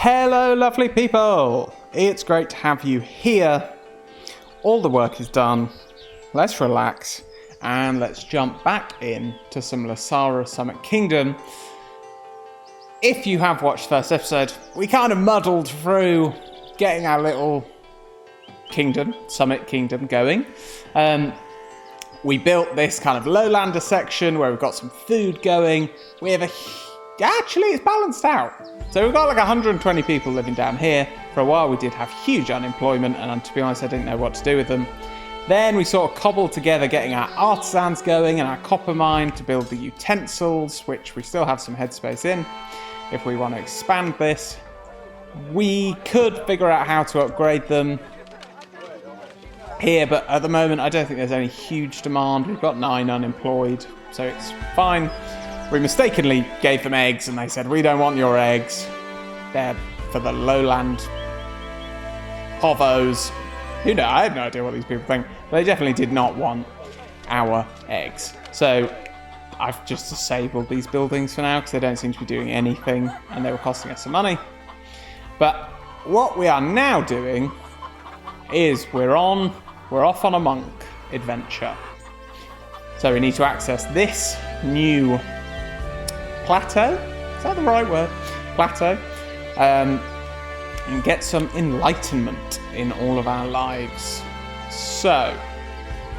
Hello, lovely people! It's great to have you here. All the work is done. Let's relax and let's jump back in to some Laysara Summit Kingdom. If you have watched the first episode, we kind of muddled through getting our little kingdom, Summit Kingdom, going. We built this kind of lowlander section where we've got some food going. We have actually, it's balanced out. So we've got like 120 people living down here. For a while we did have huge unemployment, and to be honest I didn't know what to do with them. Then we sort of cobbled together getting our artisans going and our copper mine to build the utensils, which we still have some headspace in if we want to expand this. We could figure out how to upgrade them here, but at the moment I don't think there's any huge demand. We've got 9 unemployed, so it's fine. We mistakenly gave them eggs and they said, we don't want your eggs. They're for the lowland povos. Who knows? I have no idea what these people think. But they definitely did not want our eggs. So I've just disabled these buildings for now because they don't seem to be doing anything and they were costing us some money. But what we are now doing is we're off on a monk adventure. So we need to access this new plateau, is that the right word? Plateau, and get some enlightenment in all of our lives. So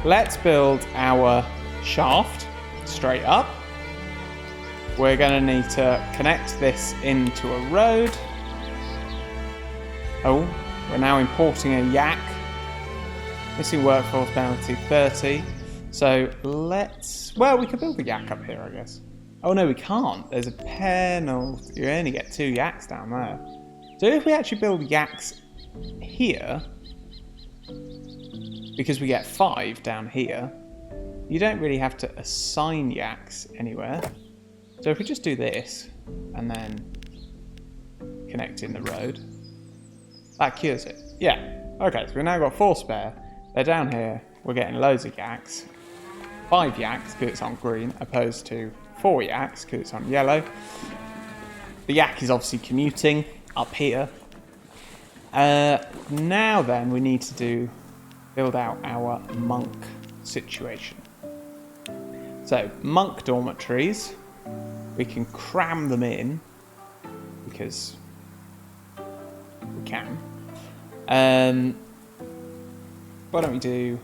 let's build our shaft straight up. We're going to need to connect this into a road. Oh, we're now importing a yak. Missing workforce penalty 30. So we could build the yak up here, I guess. Oh no, we can't. There's a penalty. You only get 2 yaks down there. So if we actually build yaks here, because we get 5 down here, you don't really have to assign yaks anywhere. So if we just do this and then connect in the road, that cures it. Yeah. Okay, so we've now got 4 spare. They're down here. We're getting loads of yaks. 5 yaks because it's on green, opposed to 4 yaks because it's on yellow. The yak is obviously commuting up here. Now then, we need to build out our monk situation. So monk dormitories, we can cram them in because we can. Why don't we do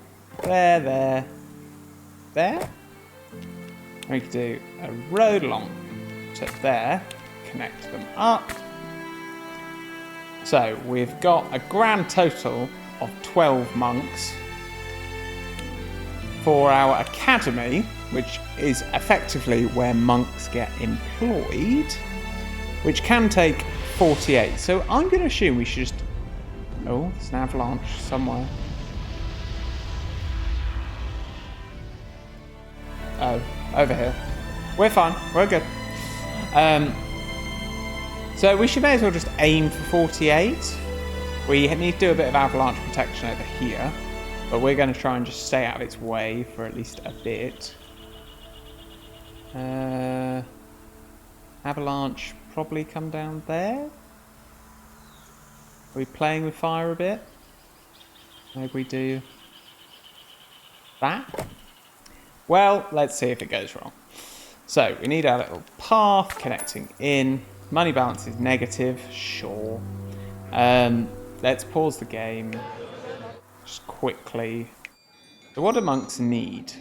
there? We could do a road along to there, connect them up. So we've got a grand total of 12 monks for our academy, which is effectively where monks get employed, which can take 48. So I'm going to assume we should just... Oh, there's an avalanche somewhere. Oh, over here. We're fine. We're good. So we may as well just aim for 48. We need to do a bit of avalanche protection over here, but we're going to try and just stay out of its way for at least a bit. Avalanche probably come down there. Are we playing with fire a bit? Maybe we do that. Well, let's see if it goes wrong. So we need our little path connecting in. Money balance is negative, sure. Let's pause the game just quickly. So what do monks need?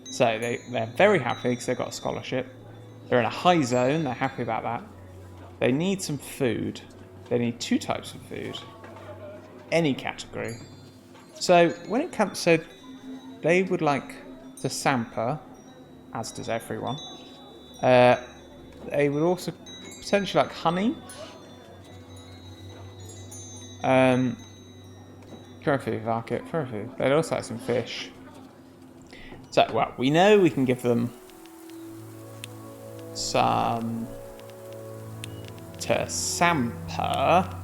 So they're very happy because they've got a scholarship. They're in a high zone, they're happy about that. They need some food. They need 2 types of food. Any category. So when it comes, so they would like to samper, as does everyone. They would also potentially like honey. Current food market, current food. They'd also like some fish. So, well, we know we can give them some to samper.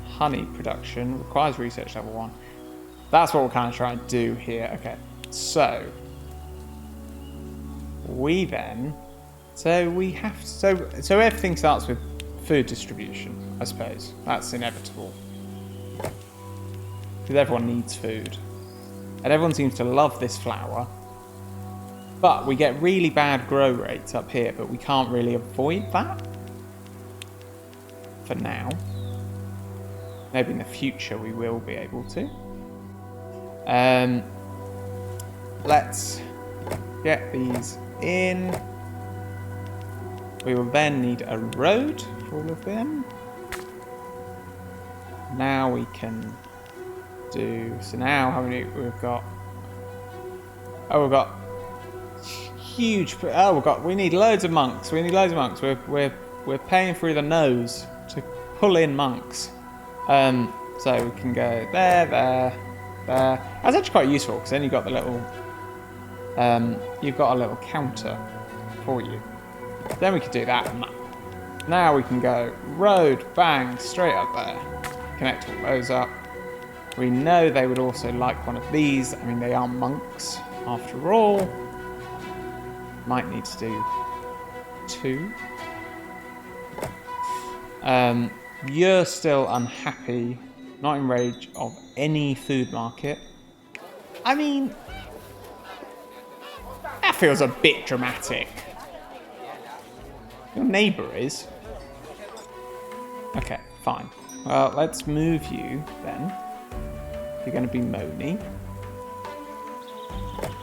Honey production requires research level 1. That's what we're kind of trying to do here. Okay, so we then, so everything starts with food distribution, I suppose. That's inevitable. Because everyone needs food. And everyone seems to love this flower. But we get really bad grow rates up here, but we can't really avoid that. For now. Maybe in the future we will be able to. Let's get these in. We will then need a road for all of them. Now we can do... So now how many we've got? Oh, we've got huge... Oh, we need loads of monks. We need loads of monks. We're paying through the nose to pull in monks. So we can go there, there, there. That's actually quite useful because then you've got the little... you've got a little counter for you. Then we could do that. Now we can go road, bang, straight up there. Connect all those up. We know they would also like one of these. I mean, they are monks after all. Might need to do 2. You're still unhappy. Not in range of any food market. I mean, that feels a bit dramatic. Your neighbour is. Okay, fine. Well, let's move you then. You're going to be Moni.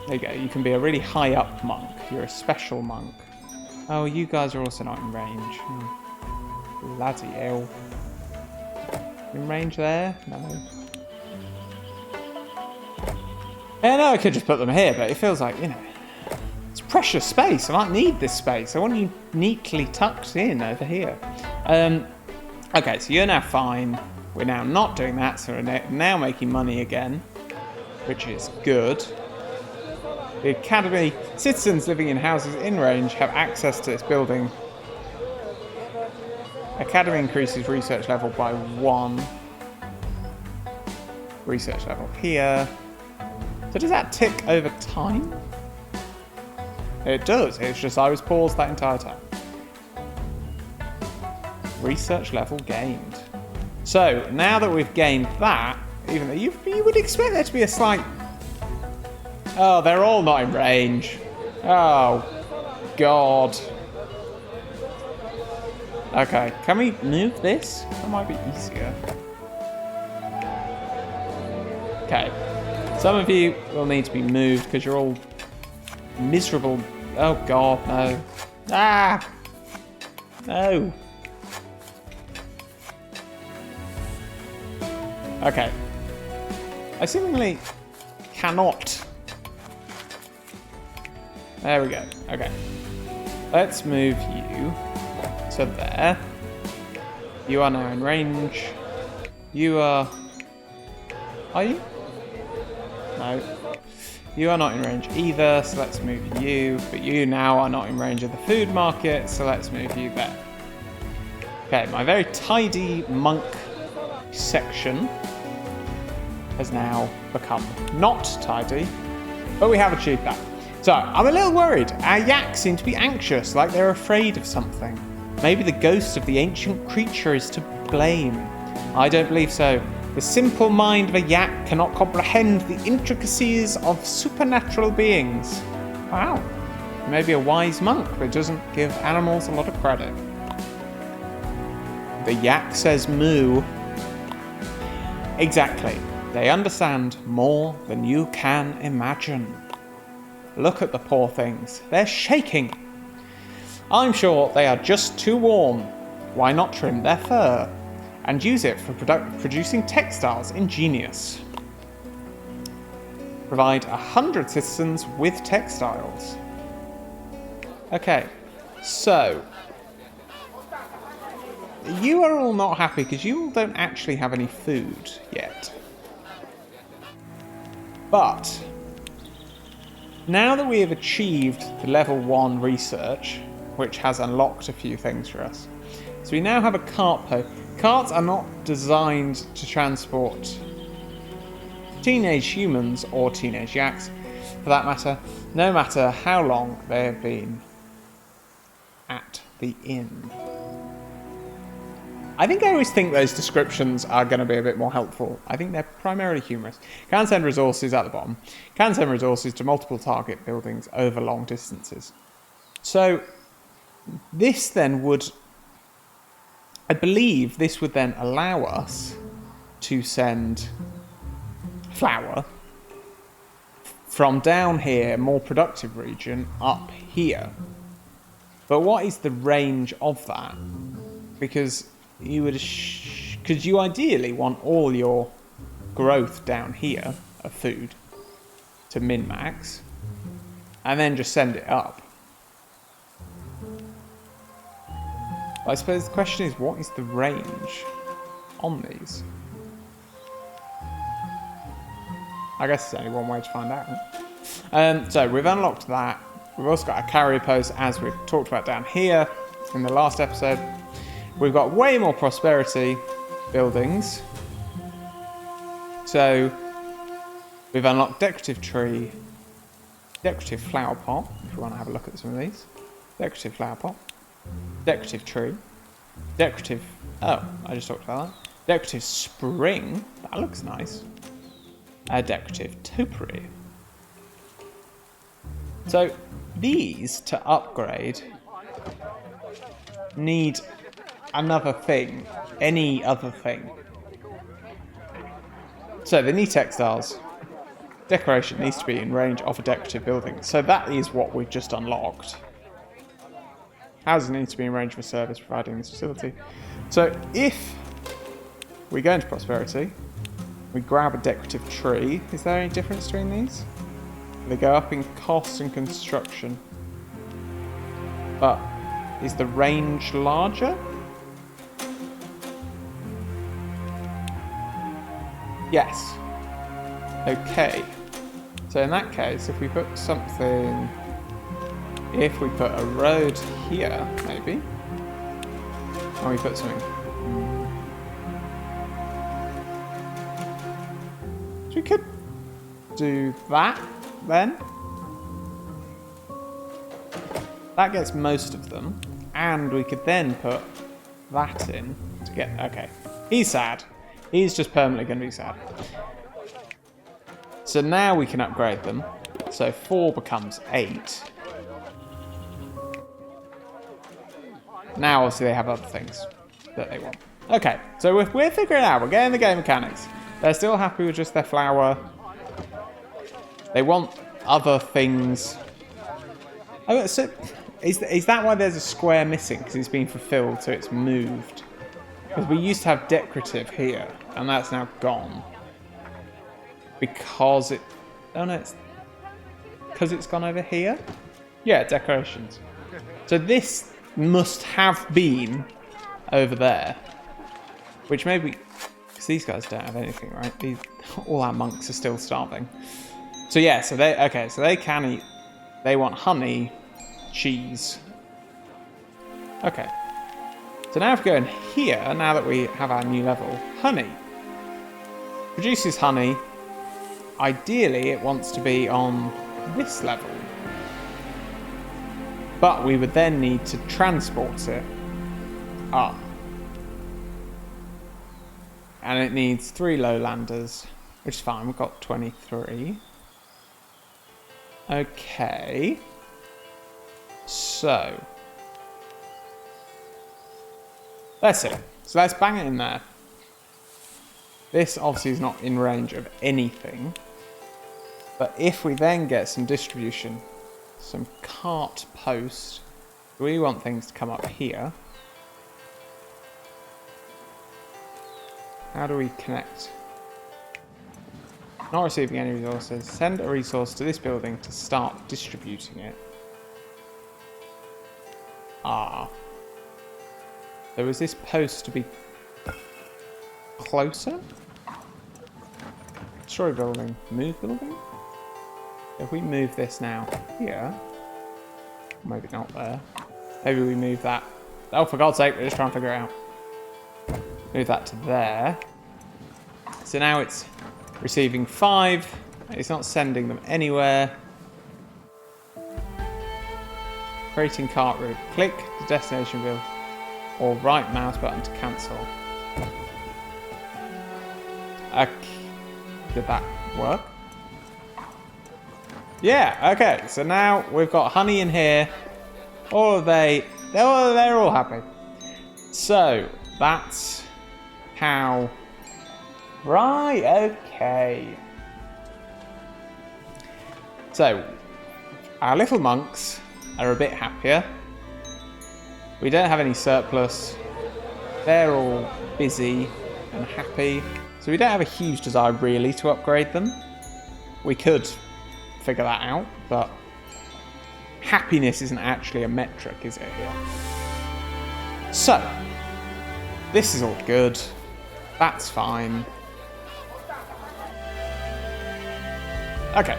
There you go. You can be a really high up monk. You're a special monk. Oh, you guys are also not in range. Bloody hell. In range there? No. Yeah, no, I could just put them here, but it feels like, you know, it's precious space. I might need this space. I want you neatly tucked in over here. Okay, so you're now fine. We're now not doing that, so we're now making money again, which is good. The academy, citizens living in houses in range have access to this building. Academy increases research level by 1. Research level here. So does that tick over time? It does. It's just I was paused that entire time. Research level gained. So now that we've gained that, even though you would expect there to be a slight... Oh, they're all not in range. Oh, God. Okay, can we move this? That might be easier. Okay. Some of you will need to be moved because you're all miserable. Oh, God, no. Ah! No. Okay. I seemingly cannot. There we go. Okay. Let's move you to there. You are now in range. You are... Are you? No. You are not in range either, so let's move you. But you now are not in range of the food market, so let's move you there. Okay, my very tidy monk section has now become not tidy, but we have achieved that. So, I'm a little worried. Our yaks seem to be anxious, like they're afraid of something. Maybe the ghost of the ancient creature is to blame. I don't believe so. The simple mind of a yak cannot comprehend the intricacies of supernatural beings. Wow. Maybe a wise monk, but doesn't give animals a lot of credit. The yak says moo. Exactly. They understand more than you can imagine. Look at the poor things. They're shaking. I'm sure they are just too warm. Why not trim their fur? And use it for producing textiles. Ingenious. Provide 100 citizens with textiles. Okay, so... You are all not happy because you all don't actually have any food yet. But... Now that we have achieved the level 1 research, which has unlocked a few things for us, so we now have a cart post. Carts are not designed to transport teenage humans or teenage yaks, for that matter, no matter how long they have been at the inn. I think I always think those descriptions are going to be a bit more helpful. I think they're primarily humorous. Can send resources at the bottom. Can send resources to multiple target buildings over long distances. So this then would, I believe this would then allow us to send flour from down here, more productive region, up here. But what is the range of that? Because you would, because you ideally want all your growth down here of food to min-max, and then just send it up. I suppose the question is, what is the range on these? I guess there's only one way to find out. So we've unlocked that. We've also got a carrier post, as we've talked about down here in the last episode. We've got way more prosperity buildings. So we've unlocked decorative tree, decorative flower pot, if you want to have a look at some of these. Decorative flower pot, decorative tree, decorative, oh, I just talked about that. Decorative spring, that looks nice. A decorative topiary. So these, to upgrade, need another thing, any other thing. So they need textiles. Decoration needs to be in range of a decorative building. So that is what we've just unlocked. Housing needs to be in range of a service providing this facility. So if we go into prosperity, we grab a decorative tree. Is there any difference between these? They go up in cost and construction. But is the range larger? Yes. Okay. So in that case, if we put something... If we put a road here, maybe. And we put something... So we could do that, then. That gets most of them. And we could then put that in to get... Okay. He's sad. He's just permanently going to be sad. So now we can upgrade them. So 4 becomes 8. Now obviously they have other things that they want. Okay, so we're figuring it out. We're getting the game mechanics. They're still happy with just their flour. They want other things. Oh, so is that why there's a square missing? Because it's been fulfilled, so it's moved. Because we used to have decorative here, and that's now gone. Because it... Oh no, it's... Because it's gone over here? Yeah, decorations. So this must have been over there. Which maybe... Because these guys don't have anything, right? All our monks are still starving. So yeah, so they... Okay, so they can eat... They want honey, cheese. Okay. So now if we go in here, now that we have our new level, honey. Produces honey. Ideally, it wants to be on this level. But we would then need to transport it up. And it needs 3 lowlanders, which is fine. We've got 23. Okay. So... Let's see. So let's bang it in there. This obviously is not in range of anything. But if we then get some distribution, some cart post, we want things to come up here. How do we connect? Not receiving any resources. Send a resource to this building to start distributing it. Ah. So is this post to be closer? Destroy building. Move building? If we move this now here, maybe not there. Maybe we move that. Oh, for God's sake, we're just trying to figure it out. Move that to there. So now it's receiving 5. It's not sending them anywhere. Creating cart route. Click the destination build. or right mouse button to cancel. Okay. Did that work? Yeah, okay. So now we've got honey in here. They're all happy. So that's how. Right, okay. So our little monks are a bit happier. We don't have any surplus. They're all busy and happy. So we don't have a huge desire really to upgrade them. We could figure that out, but happiness isn't actually a metric, is it here? So, this is all good. That's fine. Okay,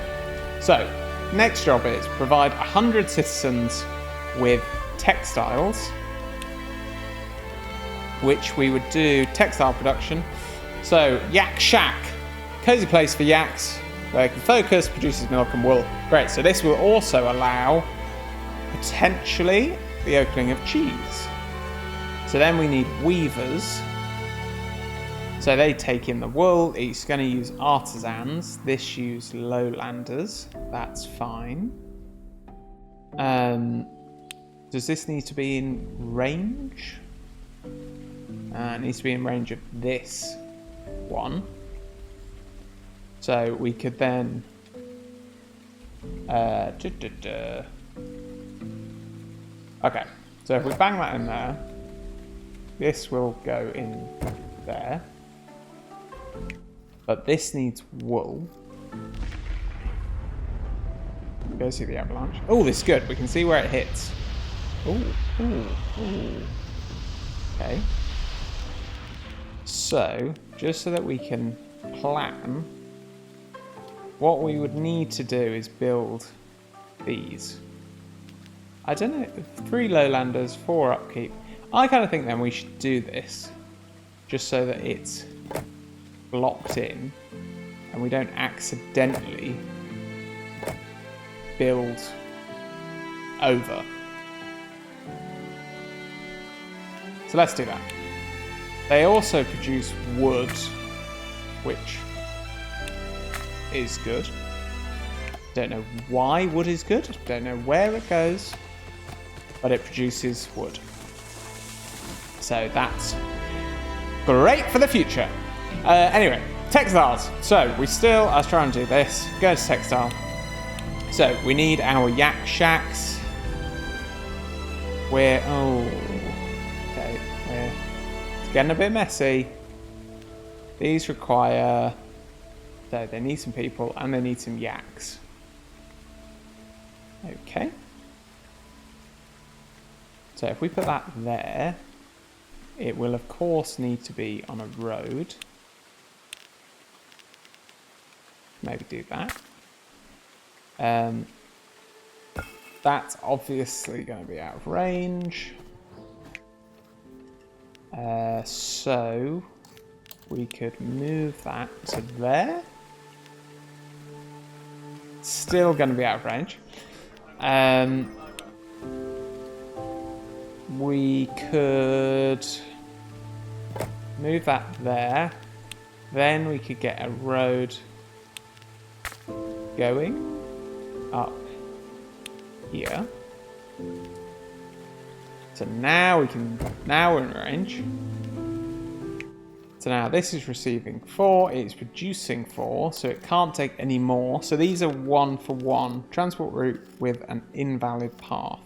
so next job is provide 100 citizens with textiles, which we would do textile production. So, yak shack, cozy place for yaks, where it can focus, produces milk and wool. Great, so this will also allow, potentially, the opening of cheese. So then we need weavers. So they take in the wool. It's going to use artisans. This use lowlanders. That's fine. Does this need to be in range? It needs to be in range of this one. So we could then okay, so if we bang that in there, this will go in there, but this needs wool. Go see the avalanche. Oh, this is good. We can see where it hits. Ooh. Okay. So, just so that we can plan, what we would need to do is build these. I don't know, 3 lowlanders, 4 upkeep. I kind of think then we should do this, just so that it's blocked in, and we don't accidentally build over. So let's do that. They also produce wood, which is good. Don't know why wood is good. Don't know where it goes, but it produces wood. So that's great for the future. Anyway, textiles. So we still are trying to do this. Go to textile. So we need our yak shacks. It's getting a bit messy. These require, so they need some people and they need some yaks. Okay. So if we put that there, it will of course need to be on a road. Maybe do that. That's obviously going to be out of range. So we could move that to there. Still going to be out of range. We could move that there. Then we could get a road going up here. So now we're in range. So now this is receiving 4, it's producing 4, so it can't take any more. So these are 1 for 1. Transport route with an invalid path.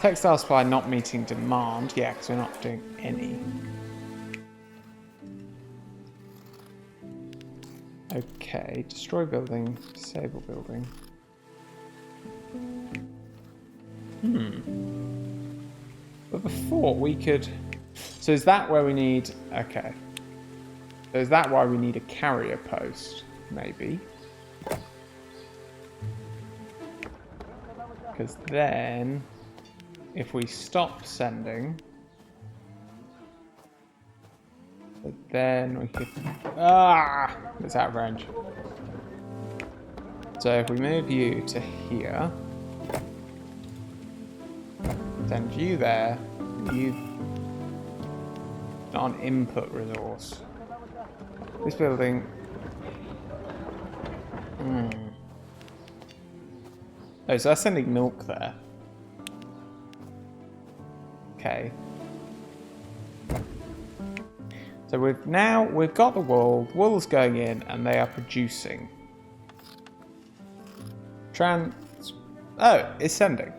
Textile supply not meeting demand. Yeah, because we're not doing any. Okay, destroy building, disable building. But before we could... So is that where we need... Okay. So is that why we need a carrier post? Maybe. Because then, if we stop sending... But then we could... It's out of range. So if we move you to here, send you there, you not an input resource. This building. Oh, so that's sending milk there. Okay. So we've got the wool. Wool's going in, and they are producing. Oh, it's sending.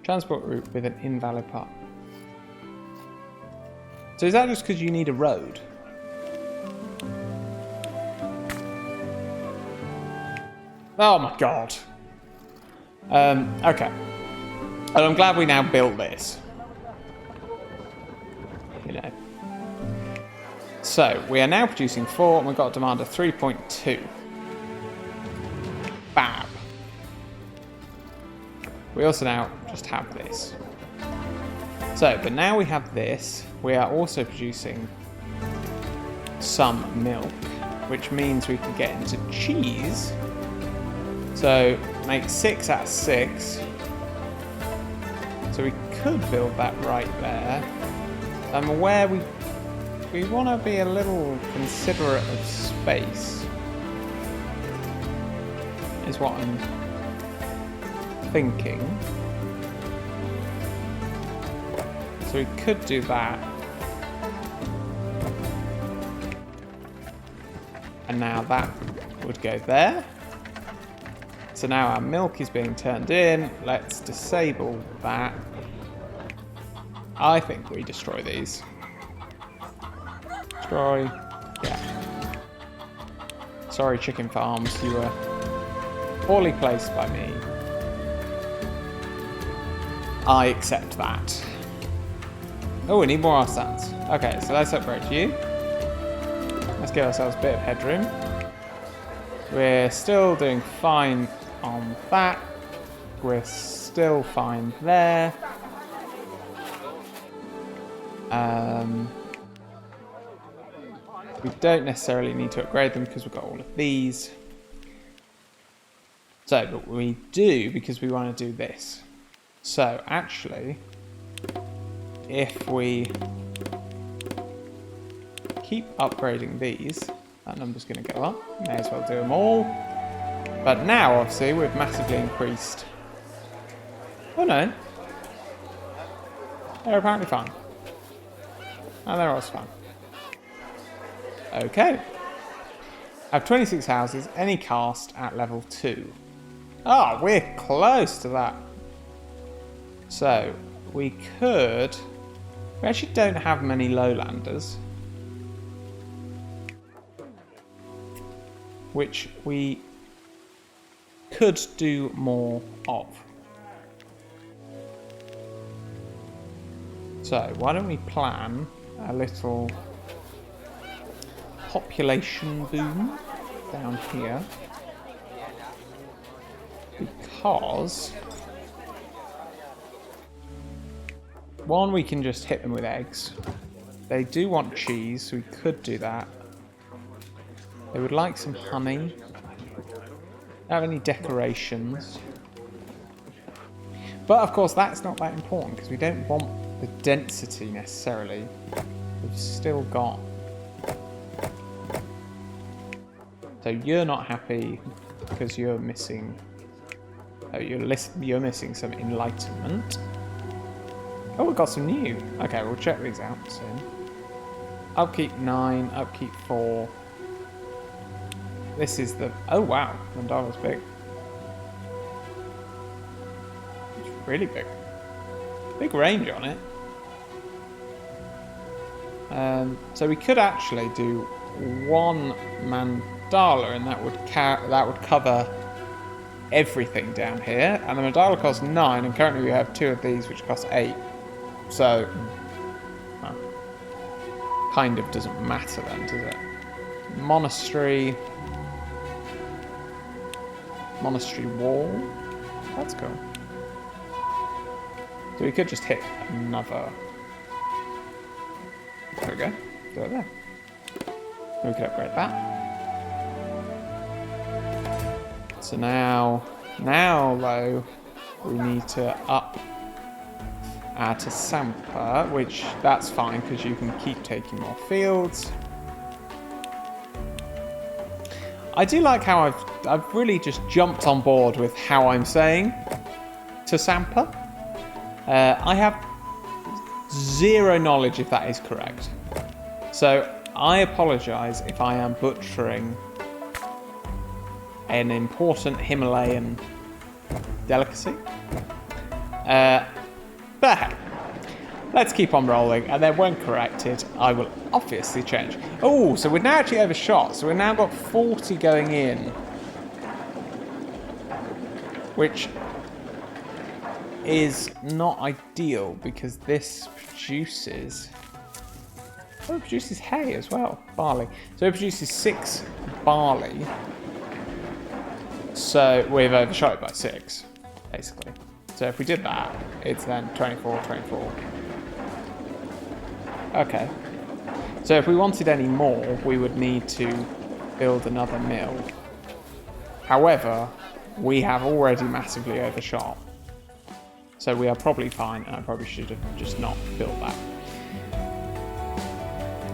Transport route with an invalid part. So is that just because you need a road? Oh my god. Okay. And I'm glad we now built this. You know. So, we are now producing 4 and we've got a demand of 3.2. Fab. We also now just have this. So, but now we have this, we are also producing some milk, which means we can get into cheese. So, make 6 out of 6. So we could build that right there. I'm aware we want to be a little considerate of space, is what I'm thinking. So we could do that. And now that would go there. So now our milk is being turned in. Let's disable that. I think we destroy these. Destroy. Yeah. Sorry, chicken farms. You were poorly placed by me. I accept that. Oh, we need more artisans. Okay, so let's upgrade you. Let's give ourselves a bit of headroom. We're still doing fine on that. We're still fine there. We don't necessarily need to upgrade them because we've got all of these. So, but we do because we want to do this. So, actually, if we keep upgrading these, that number's going to go up. May as well do them all. But now, obviously, we've massively increased. Oh no. They're apparently fine. And they're also fine. Okay. I have 26 houses, any cast at level 2. Oh, we're close to that. So, we could... We actually don't have many lowlanders. Which we could do more of. So, why don't we plan a little population boom down here? Because... One, we can just hit them with eggs. They do want cheese, so we could do that. They would like some honey. Don't have any decorations. But of course that's not that important because we don't want the density necessarily. We've still got... So you're not happy because you're missing... Oh, you're missing some enlightenment. Oh, we've got some new. Okay, we'll check these out soon. Upkeep 9, upkeep 4. This is the... Oh, wow. Mandala's big. It's really big. Big range on it. So we could actually do 1 mandala, and that would cover everything down here. And the mandala costs 9, and currently we have 2 of these, which cost 8. So, well, kind of doesn't matter then, does it? Monastery wall. That's cool. So we could just hit another. There we go. Do it there. We could upgrade that. So now though, we need to up to Sampa, which that's fine because you can keep taking more fields. I do like how I've really just jumped on board with how I'm saying to Sampa. I have zero knowledge if that is correct. So I apologise if I am butchering an important Himalayan delicacy. But hey, let's keep on rolling, and then when corrected, I will obviously change. Oh, so we're now actually overshot. So we've now got 40 going in, which is not ideal because this produces... Oh, it produces hay as well, barley. So it produces 6 barley. So we've overshot it by 6, basically. So if we did that, it's then 24, 24. Okay. So if we wanted any more, we would need to build another mill. However, we have already massively overshot. So we are probably fine, and I probably should have just not built that.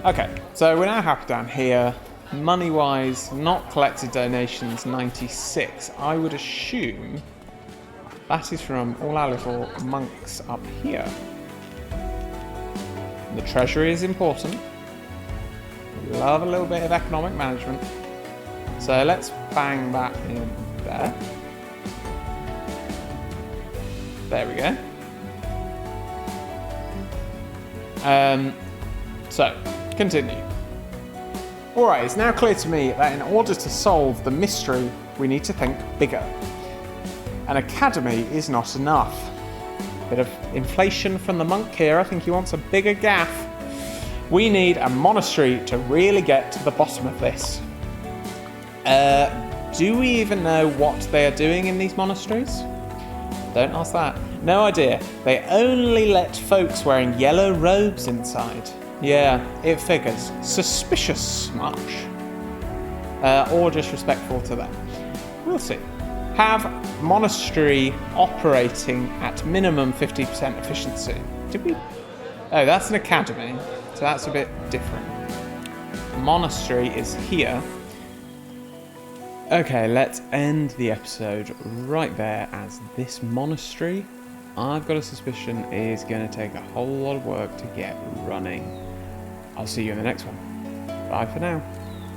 Okay, so we're now happy down here. Money-wise, not collected donations, 96. I would assume that is from all our little monks up here. The treasury is important. We love a little bit of economic management. So let's bang that in there. There we go. So, continue. Alright, it's now clear to me that in order to solve the mystery, we need to think bigger. An academy is not enough. Bit of inflation from the monk here. I think he wants a bigger gaff. We need a monastery to really get to the bottom of this. Do we even know what they are doing in these monasteries? Don't ask that. No idea. They only let folks wearing yellow robes inside. Yeah, it figures. Suspicious much. Or disrespectful to them. We'll see. Have monastery operating at minimum 50% efficiency. Did we? Oh, that's an academy. So that's a bit different. Monastery is here. Okay, let's end the episode right there, as this monastery, I've got a suspicion, is going to take a whole lot of work to get running. I'll see you in the next one. Bye for now.